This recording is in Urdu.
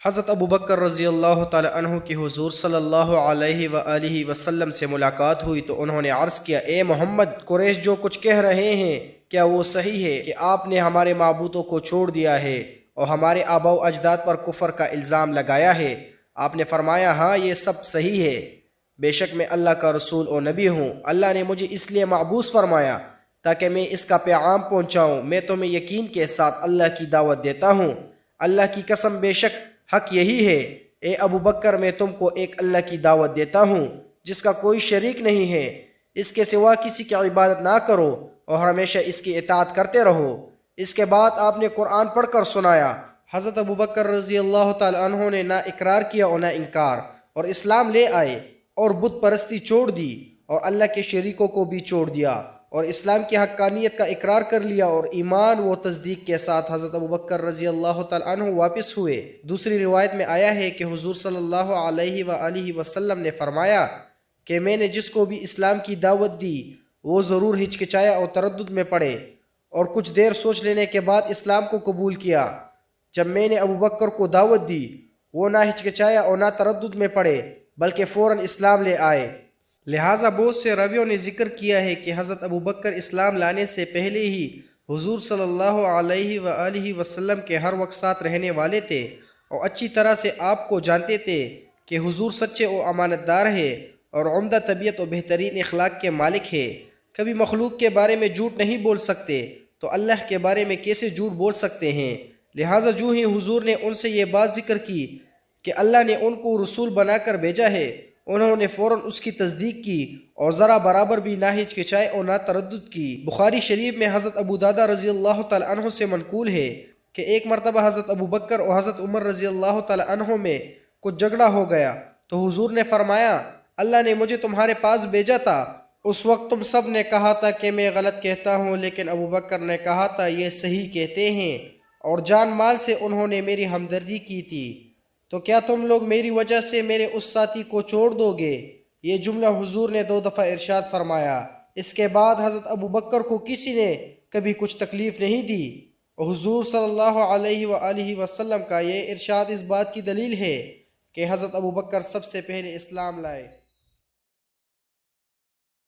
حضرت ابو بکر رضی اللہ تعالی عنہ کی حضور صلی اللہ علیہ وآلہ وسلم سے ملاقات ہوئی تو انہوں نے عرض کیا، اے محمد، قریش جو کچھ کہہ رہے ہیں کیا وہ صحیح ہے کہ آپ نے ہمارے معبودوں کو چھوڑ دیا ہے اور ہمارے آباء و اجداد پر کفر کا الزام لگایا ہے؟ آپ نے فرمایا، ہاں یہ سب صحیح ہے، بے شک میں اللہ کا رسول و نبی ہوں۔ اللہ نے مجھے اس لیے مبعوث فرمایا تاکہ میں اس کا پیغام پہنچاؤں۔ میں تمہیں یقین کے ساتھ اللہ کی دعوت دیتا ہوں۔ اللہ کی قسم، بے شک حق یہی ہے، اے ابو بکر، میں تم کو ایک اللہ کی دعوت دیتا ہوں جس کا کوئی شریک نہیں ہے، اس کے سوا کسی کی عبادت نہ کرو اور ہمیشہ اس کی اطاعت کرتے رہو۔ اس کے بعد آپ نے قرآن پڑھ کر سنایا۔ حضرت ابو بکر رضی اللہ تعالی عنہ نے نہ اقرار کیا اور نہ انکار، اور اسلام لے آئے اور بت پرستی چھوڑ دی اور اللہ کے شریکوں کو بھی چھوڑ دیا اور اسلام کی حقانیت کا اقرار کر لیا، اور ایمان و تصدیق کے ساتھ حضرت ابو بکر رضی اللہ تعالی عنہ واپس ہوئے۔ دوسری روایت میں آیا ہے کہ حضور صلی اللہ علیہ وآلہ وسلم نے فرمایا کہ میں نے جس کو بھی اسلام کی دعوت دی وہ ضرور ہچکچایا اور تردد میں پڑے اور کچھ دیر سوچ لینے کے بعد اسلام کو قبول کیا۔ جب میں نے ابو بکر کو دعوت دی وہ نہ ہچکچایا اور نہ تردد میں پڑے بلکہ فوراً اسلام لے آئے۔ لہٰذا بہت سے راویوں نے ذکر کیا ہے کہ حضرت ابو بکر اسلام لانے سے پہلے ہی حضور صلی اللہ علیہ وآلہ وسلم کے ہر وقت ساتھ رہنے والے تھے اور اچھی طرح سے آپ کو جانتے تھے کہ حضور سچے و امانت دار ہے اور عمدہ طبیعت و بہترین اخلاق کے مالک ہے۔ کبھی مخلوق کے بارے میں جھوٹ نہیں بول سکتے تو اللہ کے بارے میں کیسے جھوٹ بول سکتے ہیں؟ لہٰذا جو ہی حضور نے ان سے یہ بات ذکر کی کہ اللہ نے ان کو رسول بنا کر بھیجا ہے، انہوں نے فوراً اس کی تصدیق کی اور ذرا برابر بھی نہ ہچکچائے اور نہ تردد کی۔ بخاری شریف میں حضرت ابو درداء رضی اللہ تعالی عنہ سے منقول ہے کہ ایک مرتبہ حضرت ابو بکر اور حضرت عمر رضی اللہ تعالی عنہ میں کچھ جھگڑا ہو گیا تو حضور نے فرمایا، اللہ نے مجھے تمہارے پاس بھیجا تھا۔ اس وقت تم سب نے کہا تھا کہ میں غلط کہتا ہوں، لیکن ابو بکر نے کہا تھا یہ صحیح کہتے ہیں، اور جان مال سے انہوں نے میری ہمدردی کی تھی، تو کیا تم لوگ میری وجہ سے میرے اس ساتھی کو چھوڑ دو گے؟ یہ جملہ حضور نے 2 دفعہ ارشاد فرمایا۔ اس کے بعد حضرت ابو بکر کو کسی نے کبھی کچھ تکلیف نہیں دی، اور حضور صلی اللہ علیہ وآلہ وسلم کا یہ ارشاد اس بات کی دلیل ہے کہ حضرت ابو بکر سب سے پہلے اسلام لائے۔